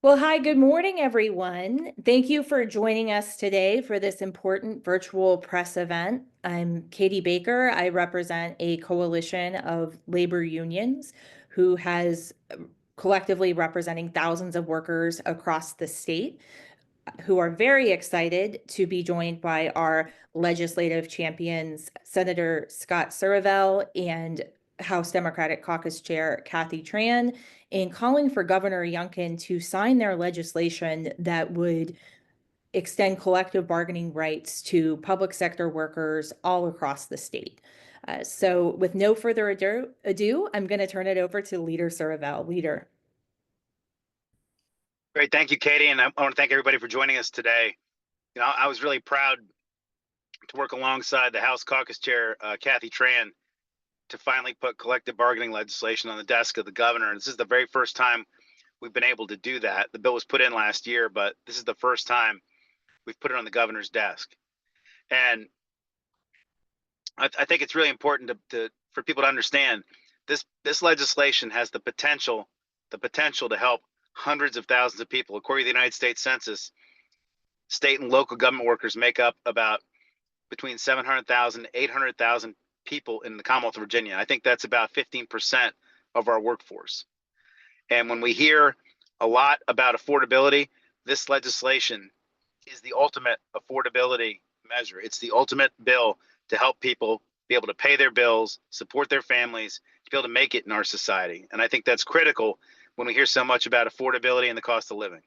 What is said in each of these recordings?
Well, hi, good morning, everyone. Thank you for joining us today for this important virtual press event. I'm Katie Baker. I represent a coalition of labor unions who has collectively representing thousands of workers across the state who are very excited to be joined by our legislative champions, Senator Scott Surivel and House Democratic Caucus Chair Kathy Tran, in calling for Governor Youngkin to sign their legislation that would extend collective bargaining rights to public sector workers all across the state. So with no further ado, I'm going to turn it over to Leader Surivel. Leader. Great. Thank you, Katie. And I want to thank everybody for joining us today. I was really proud to work alongside the House Caucus Chair, Kathy Tran, to finally put collective bargaining legislation on the desk of the governor. And this is the very first time we've been able to do that. The bill was put in last year, but this is the first time we've put it on the governor's desk. And I think it's really important for people to understand this legislation has the potential to help hundreds of thousands of people. According to the United States Census, state and local government workers make up about between 700,000 to 800,000 people in the Commonwealth of Virginia. I think that's about 15% of our workforce. And when we hear a lot about affordability, this legislation is the ultimate affordability measure. It's the ultimate bill to help people be able to pay their bills, support their families, to be able to make it in our society. And I think that's critical when we hear so much about affordability and the cost of living.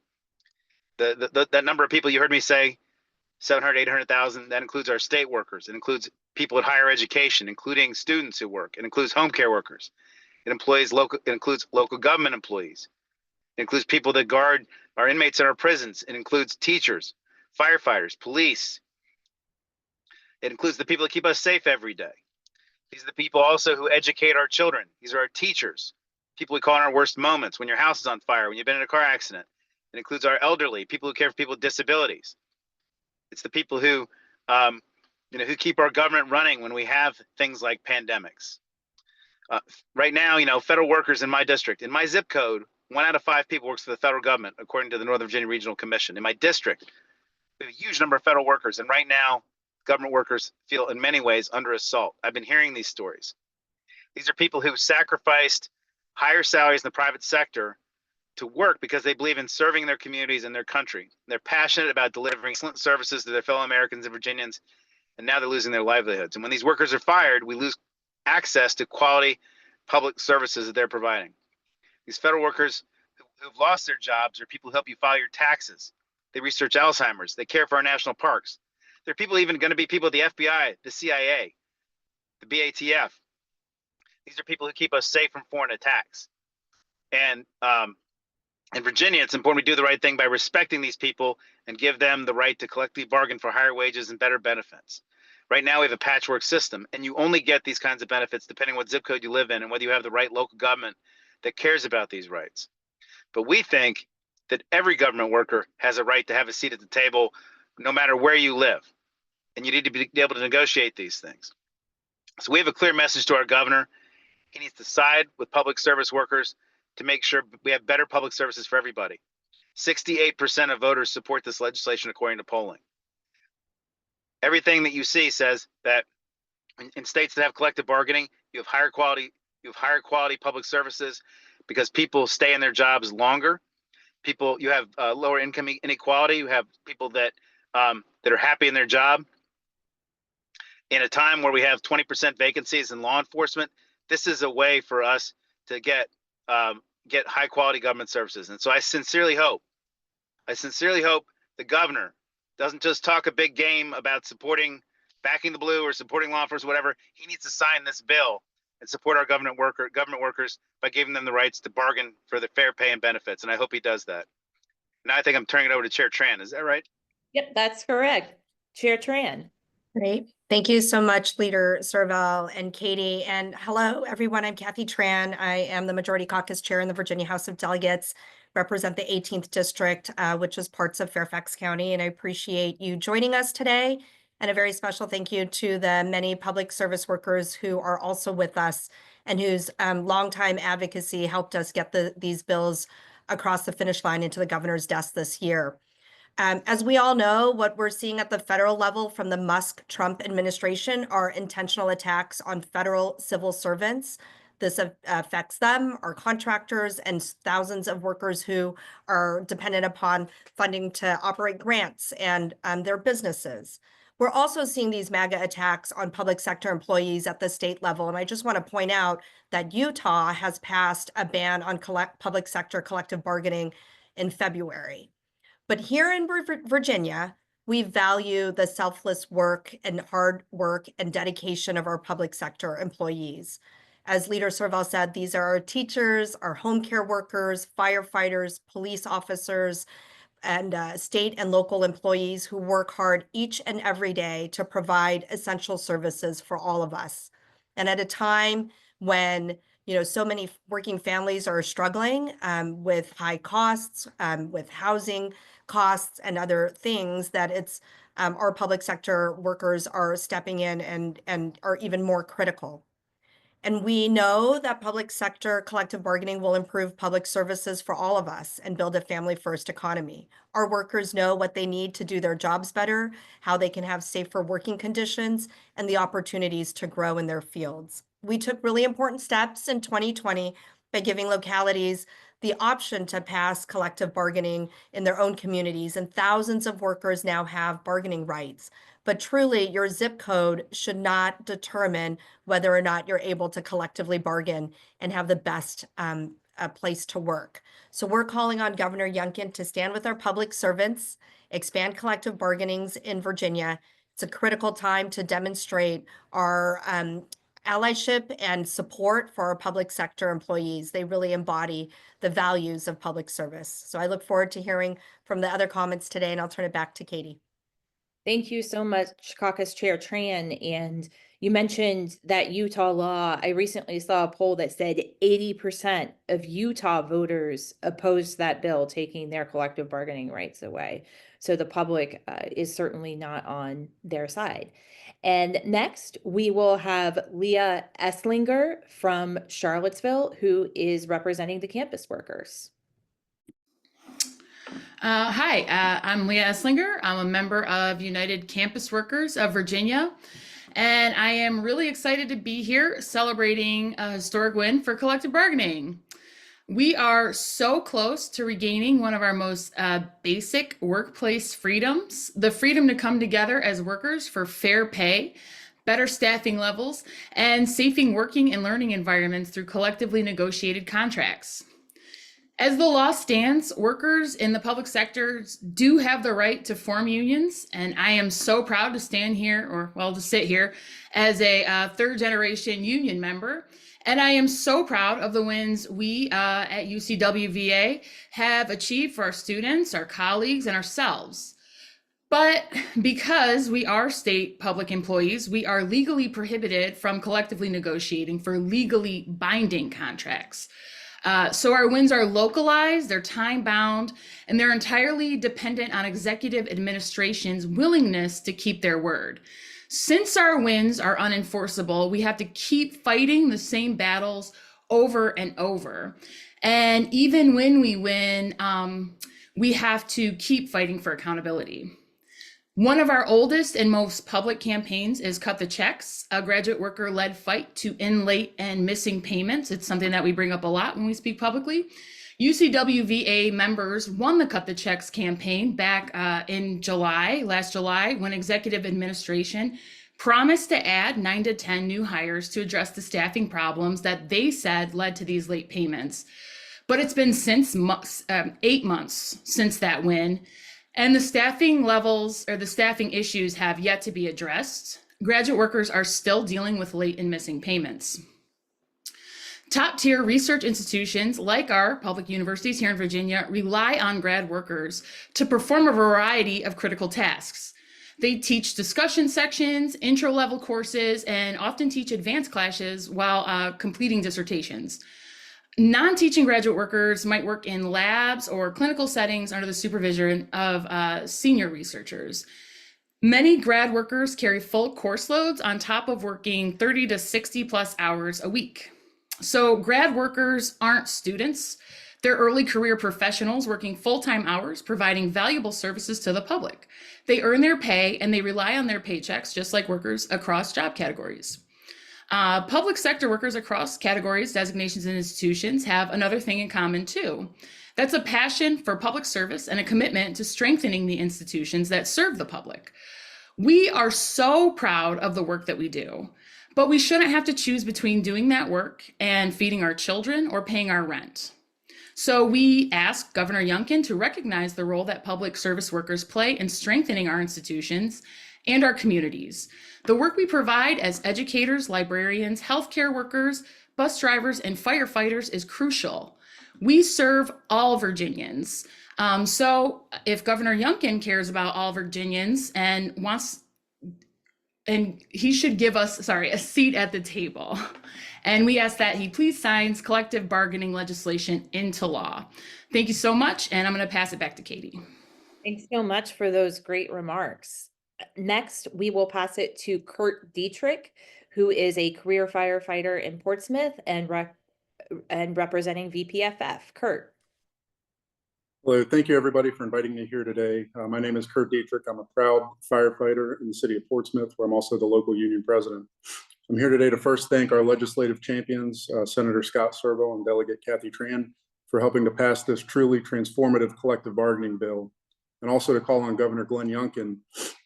That number of people you heard me say, 700, 800,000, that includes our state workers. It includes people at higher education, including students who work. It includes home care workers. It includes local government employees. It includes people that guard our inmates in our prisons. It includes teachers, firefighters, police. It includes the people that keep us safe every day. These are the people also who educate our children. These are our teachers, people we call in our worst moments, when your house is on fire, when you've been in a car accident. It includes our elderly, people who care for people with disabilities. It's the people who keep our government running when we have things like pandemics. Right now, federal workers in my district, in my zip code, 1 out of 5 people works for the federal government, according to the Northern Virginia Regional Commission. In my district, we have a huge number of federal workers, and right now, government workers feel in many ways under assault. I've been hearing these stories. These are people who sacrificed higher salaries in the private sector to work because they believe in serving their communities and their country. They're passionate about delivering excellent services to their fellow Americans and Virginians, and now they're losing their livelihoods. And when these workers are fired, we lose access to quality public services that they're providing. These federal workers who've lost their jobs are people who help you file your taxes. They research Alzheimer's. They care for our national parks. There are people even going to be people at the FBI, the CIA, the BATF. These are people who keep us safe from foreign attacks. And in Virginia, it's important we do the right thing by respecting these people and give them the right to collectively bargain for higher wages and better benefits. Right now, we have a patchwork system, and you only get these kinds of benefits depending on what zip code you live in and whether you have the right local government that cares about these rights. But we think that every government worker has a right to have a seat at the table no matter where you live, and you need to be able to negotiate these things. So we have a clear message to our governor. He needs to side with public service workers to make sure we have better public services for everybody. 68% of voters support this legislation according to polling. Everything that you see says that in states that have collective bargaining, you have higher quality public services because people stay in their jobs longer. You have lower income inequality. You have people that are happy in their job. In a time where we have 20% vacancies in law enforcement, this is a way for us to get high quality government services. And so I sincerely hope the governor doesn't just talk a big game about backing the blue or supporting law enforcement, whatever. He needs to sign this bill and support our government workers by giving them the rights to bargain for the fair pay and benefits. And I hope he does that. Now I think I'm turning it over to Chair Tran. Is that right? Yep, that's correct. Chair Tran. Great. Thank you so much, Leader Surivel and Katie. And hello, everyone. I'm Kathy Tran. I am the Majority Caucus Chair in the Virginia House of Delegates, represent the 18th District, which is parts of Fairfax County. And I appreciate you joining us today. And a very special thank you to the many public service workers who are also with us and whose longtime advocacy helped us get these bills across the finish line into the governor's desk this year. As we all know, what we're seeing at the federal level from the Musk-Trump administration are intentional attacks on federal civil servants. This affects them, our contractors, and thousands of workers who are dependent upon funding to operate grants and their businesses. We're also seeing these MAGA attacks on public sector employees at the state level. And I just want to point out that Utah has passed a ban on public sector collective bargaining in February. But here in Virginia, we value the selfless work and hard work and dedication of our public sector employees. As Leader Serval said, these are our teachers, our home care workers, firefighters, police officers, and state and local employees who work hard each and every day to provide essential services for all of us. And at a time when so many working families are struggling with high costs, with housing costs and other things, that it's our public sector workers are stepping in and are even more critical. And we know that public sector collective bargaining will improve public services for all of us and build a family-first economy. Our workers know what they need to do their jobs better, how they can have safer working conditions, and the opportunities to grow in their fields. We took really important steps in 2020 by giving localities the option to pass collective bargaining in their own communities, and thousands of workers now have bargaining rights. But truly, your zip code should not determine whether or not you're able to collectively bargain and have the best place to work. So we're calling on Governor Youngkin to stand with our public servants, expand collective bargainings in Virginia. It's a critical time to demonstrate our allyship and support for our public sector employees. They really embody the values of public service. So I look forward to hearing from the other comments today, and I'll turn it back to Katie. Thank you so much, Caucus Chair Tran. And you mentioned that Utah law. I recently saw a poll that said 80% of Utah voters opposed that bill taking their collective bargaining rights away. So the public is certainly not on their side. And next, we will have Leah Esslinger from Charlottesville, who is representing the campus workers. Hi, I'm Leah Esslinger. I'm a member of United Campus Workers of Virginia, and I am really excited to be here celebrating a historic win for collective bargaining. We are so close to regaining one of our most basic workplace freedoms, the freedom to come together as workers for fair pay, better staffing levels, and safer working and learning environments through collectively negotiated contracts. As the law stands, workers in the public sectors do have the right to form unions, and I am so proud to stand here, to sit here as a third generation union member. And I am so proud of the wins we at UCWVA have achieved for our students, our colleagues, and ourselves. But because we are state public employees, we are legally prohibited from collectively negotiating for legally binding contracts. So our wins are localized, they're time-bound, and they're entirely dependent on executive administration's willingness to keep their word. Since our wins are unenforceable, we have to keep fighting the same battles over and over. And even when we win, we have to keep fighting for accountability. One of our oldest and most public campaigns is Cut the Checks, a graduate worker-led fight to end late and missing payments. It's something that we bring up a lot when we speak publicly. UCWVA members won the Cut the Checks campaign back in last July, when executive administration promised to add 9 to 10 new hires to address the staffing problems that they said led to these late payments. But it's been 8 months since that win. And the staffing levels or the staffing issues have yet to be addressed. Graduate workers are still dealing with late and missing payments. Top tier research institutions like our public universities here in Virginia rely on grad workers to perform a variety of critical tasks. They teach discussion sections, intro level courses, and often teach advanced classes while completing dissertations. Non-teaching graduate workers might work in labs or clinical settings under the supervision of senior researchers. Many grad workers carry full course loads on top of working 30 to 60 plus hours a week. So grad workers aren't students. They're early career professionals working full-time hours, providing valuable services to the public. They earn their pay and they rely on their paychecks just like workers across job categories. Public sector workers across categories, designations, and institutions have another thing in common too. That's a passion for public service and a commitment to strengthening the institutions that serve the public. We are so proud of the work that we do, but we shouldn't have to choose between doing that work and feeding our children or paying our rent. So we asked Governor Youngkin to recognize the role that public service workers play in strengthening our institutions and our communities. The work we provide as educators, librarians, healthcare workers, bus drivers, and firefighters is crucial. We serve all Virginians. So if Governor Youngkin cares about all Virginians and he should give us, a seat at the table. And we ask that he please signs collective bargaining legislation into law. Thank you so much. And I'm going to pass it back to Katie. Thanks so much for those great remarks. Next, we will pass it to Kurt Dietrich, who is a career firefighter in Portsmouth and representing VPFF. Kurt. Hello, thank you everybody for inviting me here today. My name is Kurt Dietrich. I'm a proud firefighter in the city of Portsmouth, where I'm also the local union president. I'm here today to first thank our legislative champions, Senator Scott Serval and Delegate Kathy Tran, for helping to pass this truly transformative collective bargaining bill, and also to call on Governor Glenn Youngkin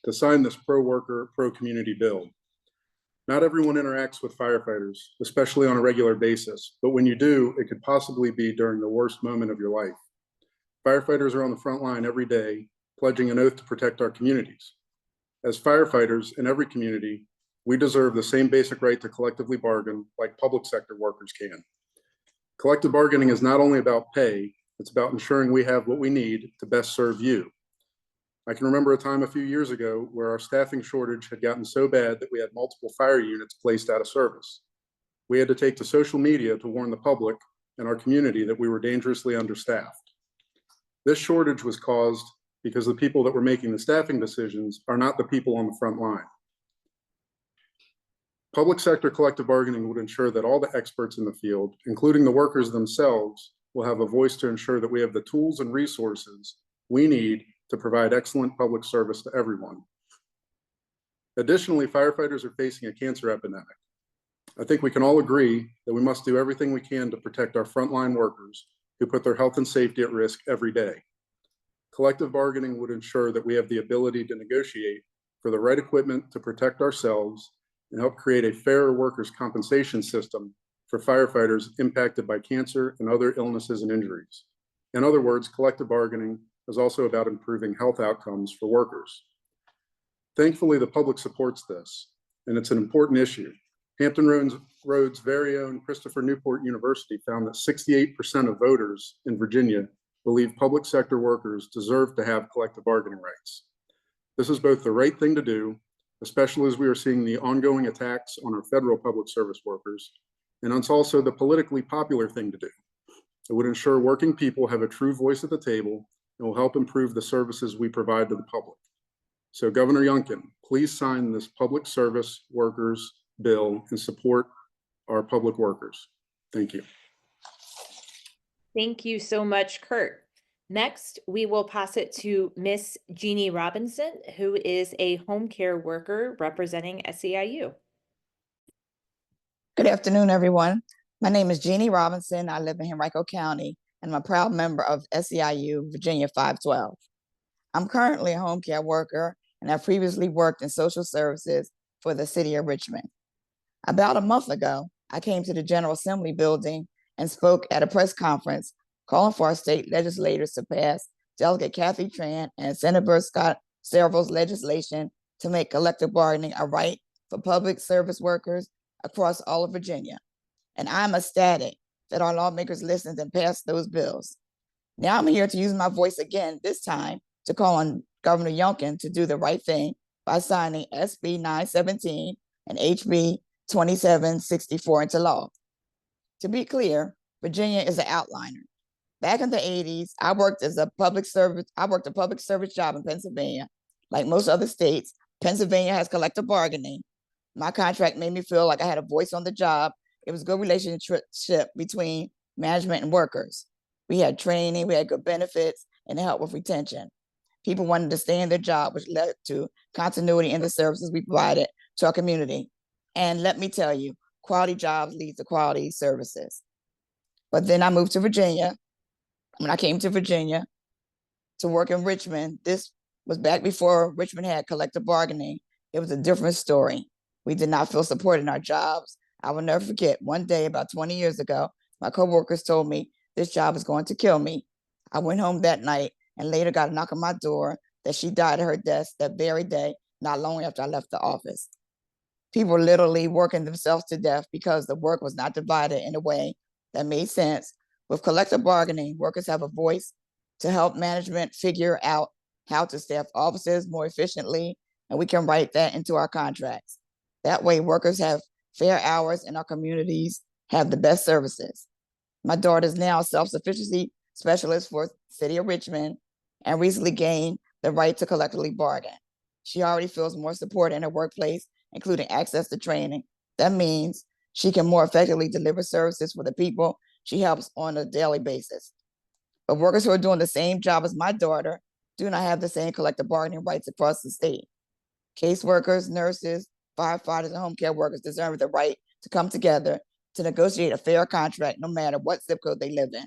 to sign this pro-worker, pro-community bill. Not everyone interacts with firefighters, especially on a regular basis, but when you do, it could possibly be during the worst moment of your life. Firefighters are on the front line every day, pledging an oath to protect our communities. As firefighters in every community, we deserve the same basic right to collectively bargain like public sector workers can. Collective bargaining is not only about pay, it's about ensuring we have what we need to best serve you. I can remember a time a few years ago where our staffing shortage had gotten so bad that we had multiple fire units placed out of service. We had to take to social media to warn the public and our community that we were dangerously understaffed. This shortage was caused because the people that were making the staffing decisions are not the people on the front line. Public sector collective bargaining would ensure that all the experts in the field, including the workers themselves, will have a voice to ensure that we have the tools and resources we need to provide excellent public service to everyone. Additionally, firefighters are facing a cancer epidemic. I think we can all agree that we must do everything we can to protect our frontline workers who put their health and safety at risk every day. Collective bargaining would ensure that we have the ability to negotiate for the right equipment to protect ourselves and help create a fairer workers' compensation system for firefighters impacted by cancer and other illnesses and injuries. In other words, collective bargaining is also about improving health outcomes for workers. Thankfully, the public supports this, and it's an important issue. Hampton Roads' very own Christopher Newport University found that 68% of voters in Virginia believe public sector workers deserve to have collective bargaining rights. This is both the right thing to do, especially as we are seeing the ongoing attacks on our federal public service workers, and it's also the politically popular thing to do. It would ensure working people have a true voice at the table and will help improve the services we provide to the public. So Governor Youngkin, please sign this public service workers bill and support our public workers. Thank you. Thank you so much, Kurt. Next, we will pass it to Miss Jeannie Robinson, who is a home care worker representing SEIU. Good afternoon, everyone. My name is Jeannie Robinson. I live in Henrico County, and I'm a proud member of SEIU Virginia 512. I'm currently a home care worker, and I previously worked in social services for the city of Richmond. About a month ago, I came to the General Assembly building and spoke at a press conference calling for our state legislators to pass Delegate Kathy Tran and Senator Scott Serval's legislation to make collective bargaining a right for public service workers across all of Virginia. And I'm ecstatic that our lawmakers listened and passed those bills. Now I'm here to use my voice again, this time to call on Governor Youngkin to do the right thing by signing SB 917 and HB 2764 into law. To be clear, Virginia is an outliner. Back in the 80s, I worked a public service job in Pennsylvania. Like most other states, Pennsylvania has collective bargaining. My contract made me feel like I had a voice on the job. It was a good relationship between management and workers. We had training, we had good benefits, and it helped with retention. People wanted to stay in their job, which led to continuity in the services we provided to our community. And let me tell you, quality jobs lead to quality services. But then I moved to Virginia. When I came to Virginia to work in Richmond, this was back before Richmond had collective bargaining. It was a different story. We did not feel supported in our jobs. I will never forget one day about 20 years ago, my coworkers told me this job is going to kill me. I went home that night and later got a knock on my door that she died at her desk that very day, not long after I left the office. People were literally working themselves to death because the work was not divided in a way that made sense. With collective bargaining, workers have a voice to help management figure out how to staff offices more efficiently, and we can write that into our contracts. That way, workers have fair hours and our communities have the best services. My daughter is now a self-sufficiency specialist for City of Richmond and recently gained the right to collectively bargain. She already feels more support in her workplace, including access to training. That means she can more effectively deliver services for the people she helps on a daily basis. But workers who are doing the same job as my daughter do not have the same collective bargaining rights across the state. Caseworkers, nurses, firefighters, and home care workers deserve the right to come together to negotiate a fair contract no matter what zip code they live in.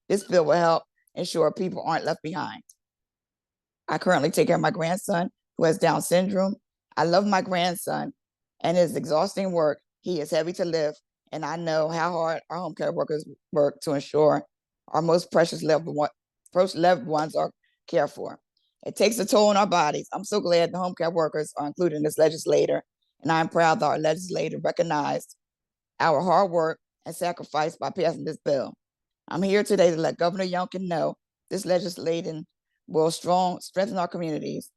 This bill will help ensure people aren't left behind. I currently take care of my grandson who has Down syndrome. I love my grandson and his exhausting work. He is heavy to lift, and I know how hard our home care workers work to ensure our most precious loved ones are cared for. It takes a toll on our bodies. I'm so glad the home care workers are included in this legislature, and I'm proud that our legislator recognized our hard work and sacrifice by passing this bill. I'm here today to let Governor Youngkin know this legislation will strengthen our communities.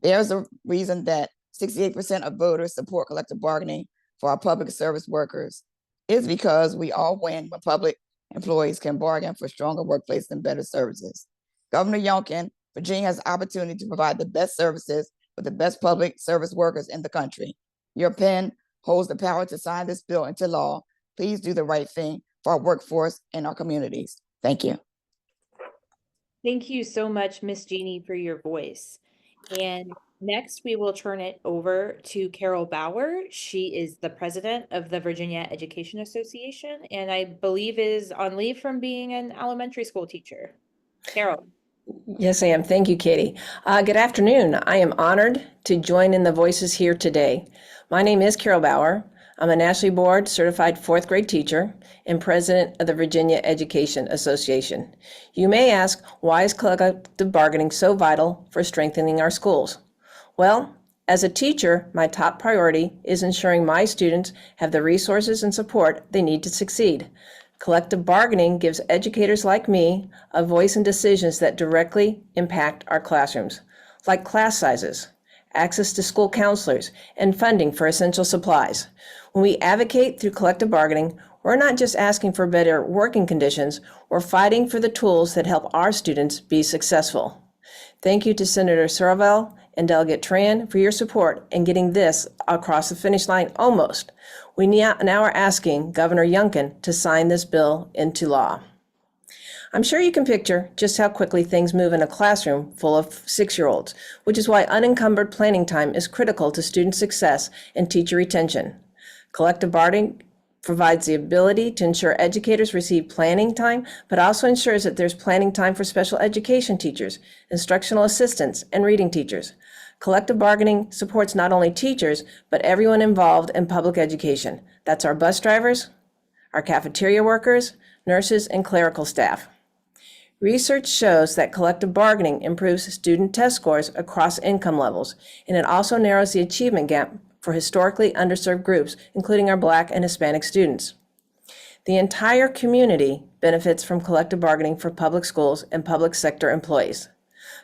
There's a reason that 68% of voters support collective bargaining for our public service workers. It's because we all win when public employees can bargain for stronger workplaces and better services. Governor Youngkin, Virginia has the opportunity to provide the best services for the best public service workers in the country. Your pen holds the power to sign this bill into law. Please do the right thing for our workforce and our communities. Thank you. Thank you so much, Miss Jeannie, for your voice. And next, we will turn it over to Carol Bauer. She is the president of the Virginia Education Association, and I believe is on leave from being an elementary school teacher. Carol. Yes, I am. Thank you, Katie. Good afternoon. I am honored to join in the voices here today. My name is Carol Bauer. I'm a nationally board certified fourth grade teacher and president of the Virginia Education Association. You may ask, why is collective bargaining so vital for strengthening our schools? Well, as a teacher, my top priority is ensuring my students have the resources and support they need to succeed. Collective bargaining gives educators like me a voice in decisions that directly impact our classrooms, like class sizes, access to school counselors, and funding for essential supplies. When we advocate through collective bargaining, we're not just asking for better working conditions, we're fighting for the tools that help our students be successful. Thank you to Senator Sturvell and Delegate Tran for your support in getting this across the finish line almost. We now are asking Governor Youngkin to sign this bill into law. I'm sure you can picture just how quickly things move in a classroom full of 6-year-olds, which is why unencumbered planning time is critical to student success and teacher retention. Collective bargaining provides the ability to ensure educators receive planning time, but also ensures that there's planning time for special education teachers, instructional assistants, and reading teachers. Collective bargaining supports not only teachers, but everyone involved in public education. That's our bus drivers, our cafeteria workers, nurses, and clerical staff. Research shows that collective bargaining improves student test scores across income levels, and it also narrows the achievement gap for historically underserved groups, including our Black and Hispanic students. The entire community benefits from collective bargaining for public schools and public sector employees.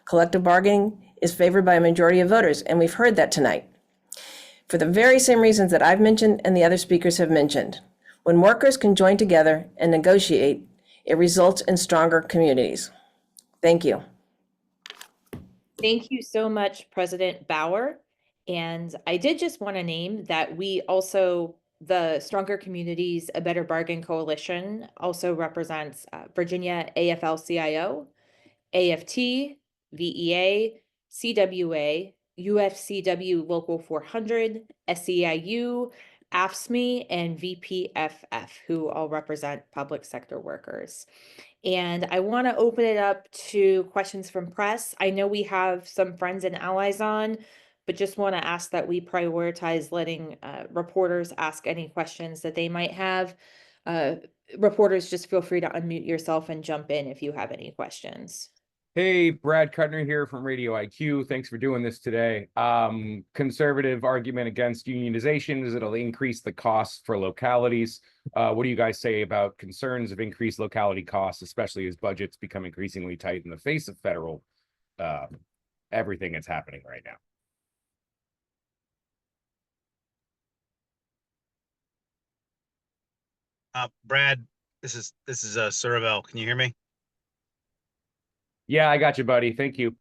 Collective bargaining is favored by a majority of voters, and we've heard that tonight, for the very same reasons that I've mentioned and the other speakers have mentioned. When workers can join together and negotiate, it results in stronger communities. Thank you. Thank you so much, President Bauer. And I did just want to name that we also the Stronger Communities, A Better Bargain Coalition also represents Virginia AFL-CIO, AFT, VEA, CWA, UFCW Local 400, SEIU, AFSCME, and VPFF, who all represent public sector workers. And I want to open it up to questions from press. I know we have some friends and allies on, but just want to ask that we prioritize letting reporters ask any questions that they might have. Reporters, just feel free to unmute yourself and jump in if you have any questions. Hey, Brad Cutner here from Radio IQ. Thanks for doing this today. Conservative argument against unionization is it'll increase the costs for localities. What do you guys say about concerns of increased locality costs, especially as budgets become increasingly tight in the face of federal everything that's happening right now? Brad, this is Suravel. Can you hear me? Yeah, I got you, buddy. Thank you.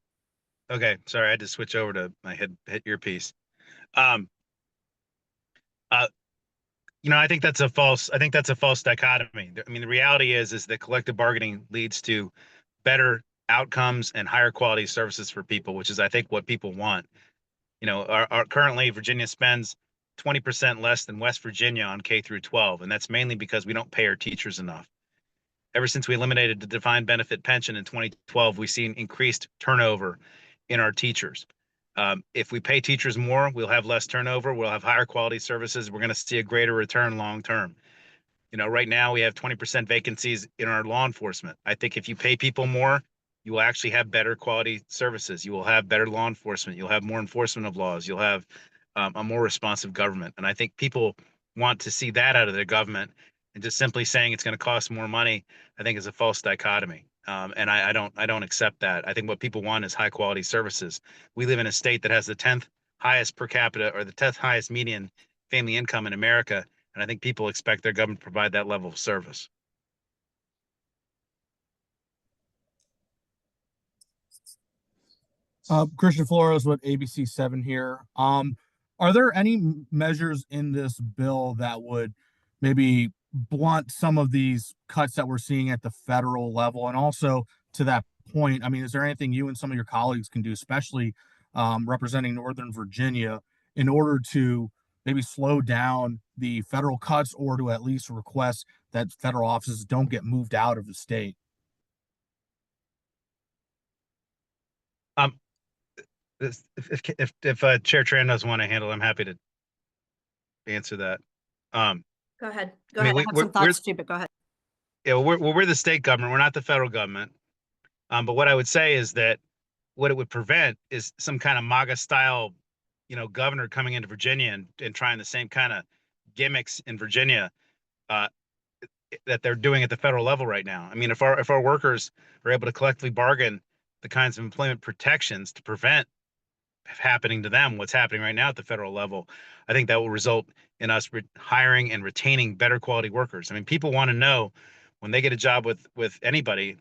Okay, sorry, I had to switch over to my hit earpiece. I think that's a false dichotomy. I mean, the reality is that collective bargaining leads to better outcomes and higher quality services for people, which is, I think, what people want. Currently Virginia spends 20% less than West Virginia on K through 12, and that's mainly because we don't pay our teachers enough. Ever since we eliminated the defined benefit pension in 2012, we've seen increased turnover in our teachers. If we pay teachers more, we'll have less turnover, we'll have higher quality services, we're going to see a greater return long term. Right now we have 20% vacancies in our law enforcement. I think if you pay people more, you will actually have better quality services. You will have better law enforcement. You'll have more enforcement of laws. You'll have a more responsive government. And I think people want to see that out of their government. And just simply saying it's going to cost more money, I think, is a false dichotomy. And I don't accept that. I think what people want is high quality services. We live in a state that has the 10th highest per capita or the 10th highest median family income in America. And I think people expect their government to provide that level of service. Christian Flores with ABC 7 here. Are there any measures in this bill that would maybe blunt some of these cuts that we're seeing at the federal level? And also to that point, I mean, is there anything you and some of your colleagues can do, especially representing Northern Virginia, in order to maybe slow down the federal cuts, or to at least request that federal offices don't get moved out of the state? If Chair Tran doesn't want to handle, I'm happy to answer that. Go ahead. I mean, I have some thoughts too, but go ahead. Yeah, we're the state government. We're not the federal government. But what I would say is that what it would prevent is some kind of MAGA style, governor coming into Virginia and trying the same kind of gimmicks in Virginia that they're doing at the federal level right now. I mean, if our workers are able to collectively bargain the kinds of employment protections to prevent happening to them what's happening right now at the federal level, I think that will result in us hiring and retaining better quality workers. I mean, people want to know when they get a job with anybody,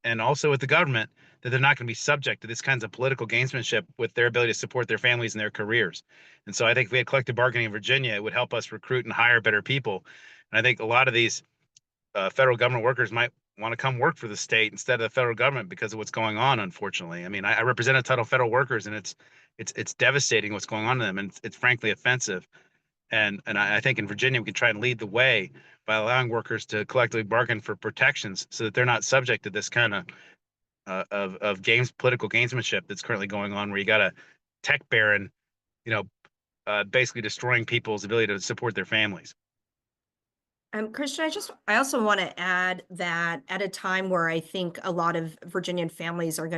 and also with the government, that they're not going to be subject to this kinds of political gamesmanship with their ability to support their families and their careers. And so I think if we had collective bargaining in Virginia, it would help us recruit and hire better people. And I think a lot of these federal government workers might want to come work for the state instead of the federal government because of what's going on, unfortunately. I mean, I represent a ton of federal workers, and it's devastating what's going on to them, and it's frankly offensive. And I think in Virginia we can try and lead the way by allowing workers to collectively bargain for protections so that they're not subject to this kind of political gamesmanship that's currently going on, where you got a tech baron, basically destroying people's ability to support their families. Christian, I also want to add that at a time where I think a lot of Virginian families are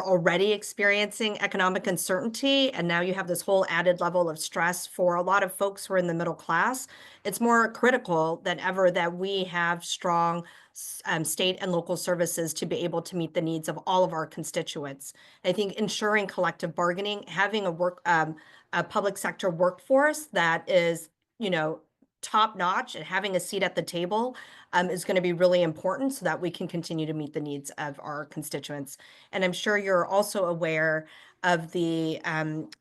already experiencing economic uncertainty, and now you have this whole added level of stress for a lot of folks who are in the middle class, it's more critical than ever that we have strong state and local services to be able to meet the needs of all of our constituents. I think ensuring collective bargaining, having a public sector workforce that is, top notch and having a seat at the table is going to be really important so that we can continue to meet the needs of our constituents. And I'm sure you're also aware of the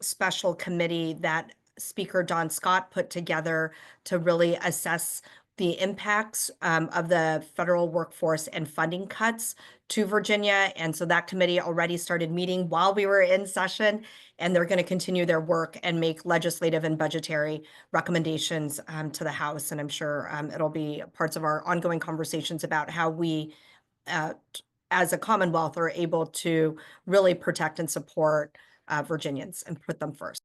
special committee that Speaker Don Scott put together to really assess the impacts of the federal workforce and funding cuts to Virginia. And so that committee already started meeting while we were in session, and they're going to continue their work and make legislative and budgetary recommendations to the House. And I'm sure it'll be parts of our ongoing conversations about how we, as a Commonwealth, are able to really protect and support Virginians and put them first.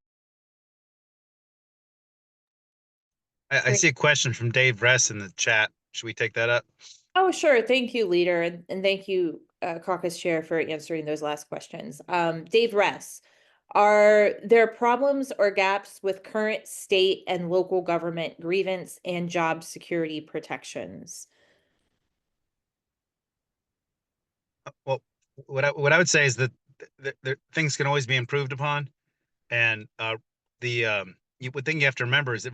I see a question from Dave Ress in the chat. Should we take that up? Oh, sure. Thank you, Leader. And thank you, Caucus Chair, for answering those last questions. Dave Ress, are there problems or gaps with current state and local government grievance and job security protections? Well, what I would say is that things can always be improved upon. And you would think you have to remember is that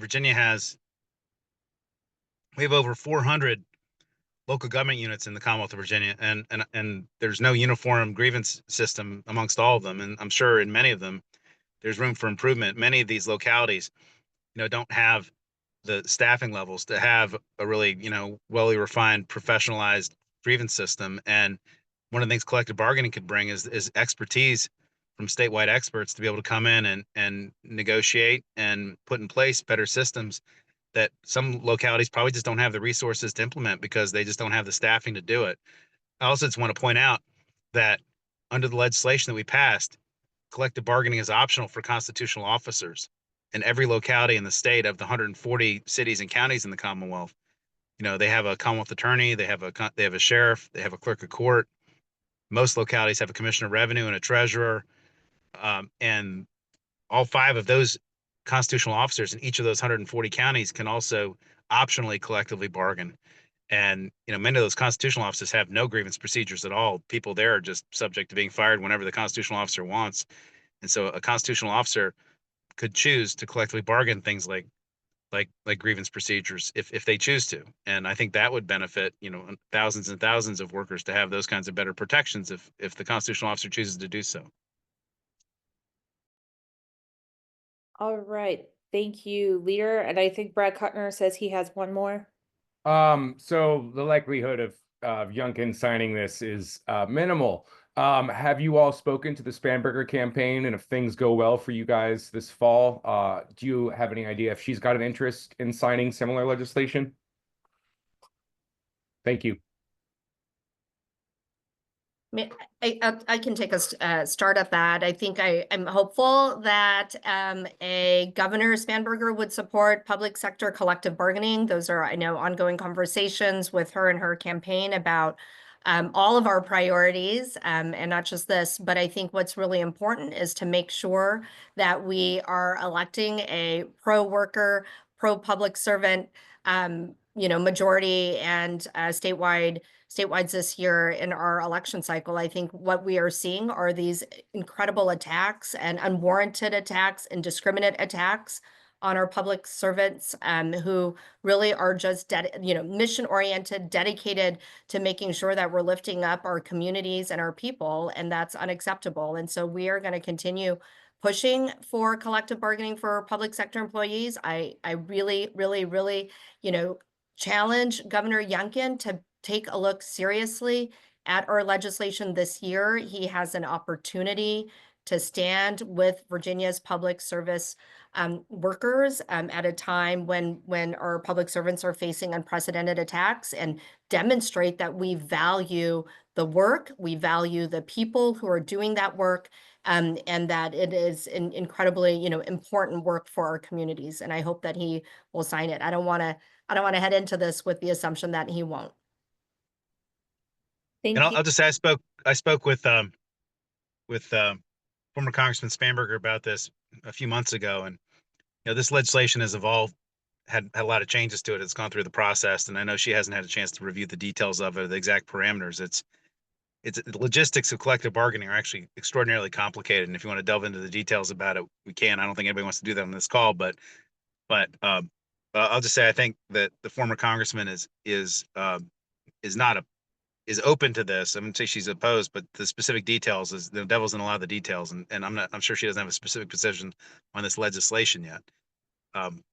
we have over 400 local government units in the Commonwealth of Virginia, and there's no uniform grievance system amongst all of them. And I'm sure in many of them, there's room for improvement. Many of these localities, don't have the staffing levels to have a really, well refined, professionalized grievance system. And one of the things collective bargaining could bring is expertise from statewide experts to be able to come in and negotiate and put in place better systems that some localities probably just don't have the resources to implement because they just don't have the staffing to do it. I also just want to point out that under the legislation that we passed, collective bargaining is optional for constitutional officers. And every locality in the state of the 140 cities and counties in the Commonwealth, they have a Commonwealth attorney, they have a sheriff, they have a clerk of court. Most localities have a commissioner of revenue and a treasurer. And all 5 of those constitutional officers in each of those 140 counties can also optionally collectively bargain. And, many of those constitutional officers have no grievance procedures at all. People there are just subject to being fired whenever the constitutional officer wants. And so a constitutional officer could choose to collectively bargain things like grievance procedures if they choose to. And I think that would benefit, thousands and thousands of workers to have those kinds of better protections if the constitutional officer chooses to do so. All right. Thank you, Leader. And I think Brad Kuttner says he has one more. So the likelihood of Youngkin signing this is minimal. Have you all spoken to the Spanberger campaign? And if things go well for you guys this fall, do you have any idea if she's got an interest in signing similar legislation? Thank you. I can take a start at that. I think I'm hopeful that a Governor Spanberger would support public sector collective bargaining. Those are, I know, ongoing conversations with her and her campaign about all of our priorities, and not just this, but I think what's really important is to make sure that we are electing a pro-worker, pro-public servant, majority and statewide this year in our election cycle. I think what we are seeing are these incredible attacks and unwarranted attacks, indiscriminate attacks on our public servants who really are just mission-oriented, dedicated to making sure that we're lifting up our communities and our people, and that's unacceptable. And so we are going to continue pushing for collective bargaining for public sector employees. I really, really, really, challenge Governor Youngkin to take a look seriously at our legislation this year. He has an opportunity to stand with Virginia's public service workers at a time when our public servants are facing unprecedented attacks, and demonstrate that we value the work, we value the people who are doing that work, and that it is an incredibly, important work for our communities. And I hope that he will sign it. I don't want to head into this with the assumption that he won't. Thank And you. I'll just say I spoke with former Congressman Spanberger about this a few months ago, and this legislation has evolved, had a lot of changes to it. It's gone through the process, and I know she hasn't had a chance to review the details of it, the exact parameters. It's the logistics of collective bargaining are actually extraordinarily complicated, and if you want to delve into the details about it, we can. I don't think anybody wants to do that on this call, but I'll just say I think that the former congressman is open to this. I'm gonna say she's opposed, but the specific details is the devil's in a lot of the details, and I'm sure she doesn't have a specific position on this legislation yet.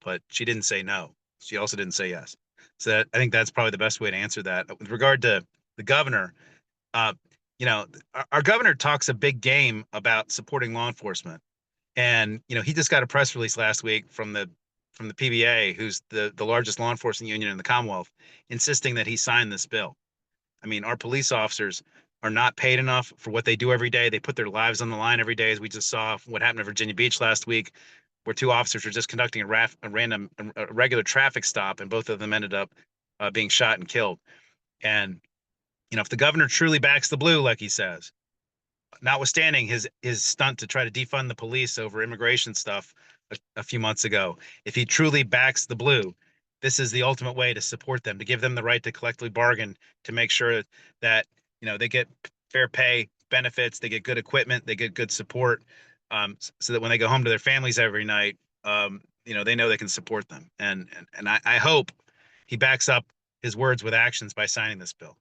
but she didn't say no. She also didn't say yes. So I think that's probably the best way to answer that. With regard to the governor, uh, our governor talks a big game about supporting law enforcement. And, he just got a press release last week from the PBA, who's the largest law enforcement union in the Commonwealth, insisting that he sign this bill. I mean, our police officers are not paid enough for what they do every day. They put their lives on the line every day, as we just saw what happened at Virginia Beach last week, where 2 officers were just conducting a regular traffic stop, and both of them ended up being shot and killed. And, if the governor truly backs the blue, like he says, notwithstanding his stunt to try to defund the police over immigration stuff a few months ago, if he truly backs the blue, this is the ultimate way to support them, to give them the right to collectively bargain, to make sure that they get fair pay, benefits, they get good equipment, they get good support, so that when they go home to their families every night, they know they can support them. And I hope he backs up his words with actions by signing this bill.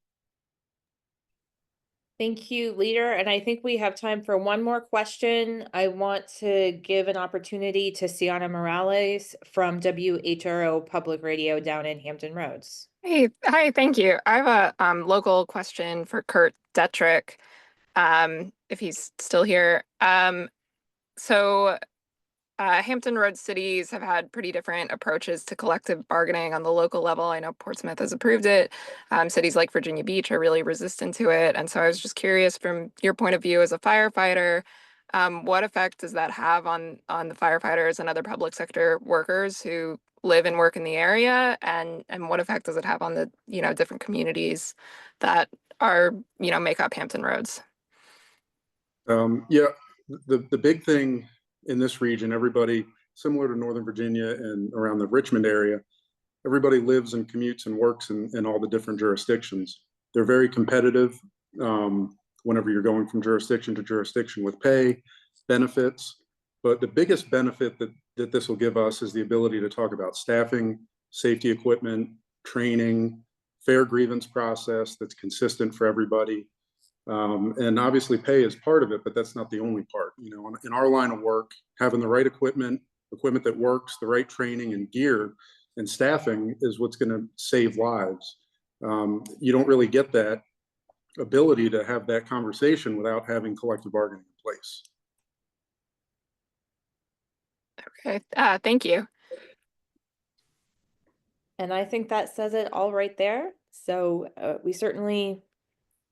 Thank you, Leader. And I think we have time for one more question. I want to give an opportunity to Sienna Morales from WHRO Public Radio down in Hampton Roads. Hey, hi, thank you. I have a local question for Kurt Detrick, if he's still here. Hampton Roads cities have had pretty different approaches to collective bargaining on the local level. I know Portsmouth has approved it. Cities like Virginia Beach are really resistant to it. And so I was just curious, from your point of view as a firefighter, what effect does that have on the firefighters and other public sector workers who live and work in the area? And what effect does it have on the, different communities that are, make up Hampton Roads? Yeah, the big thing in this region, everybody, similar to Northern Virginia and around the Richmond area, everybody lives and commutes and works in all the different jurisdictions. They're very competitive whenever you're going from jurisdiction to jurisdiction with pay, benefits. But the biggest benefit that this will give us is the ability to talk about staffing, safety equipment, training, fair grievance process that's consistent for everybody. And obviously pay is part of it, but that's not the only part. In our line of work, having the right equipment that works, the right training and gear and staffing is what's going to save lives. You don't really get that ability to have that conversation without having collective bargaining in place. Okay, thank you. And I think that says it all right there. So we certainly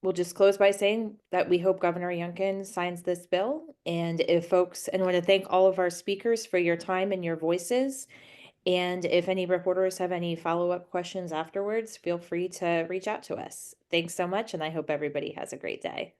will just close by saying that we hope Governor Youngkin signs this bill. And I want to thank all of our speakers for your time and your voices. And if any reporters have any follow-up questions afterwards, feel free to reach out to us. Thanks so much, and I hope everybody has a great day.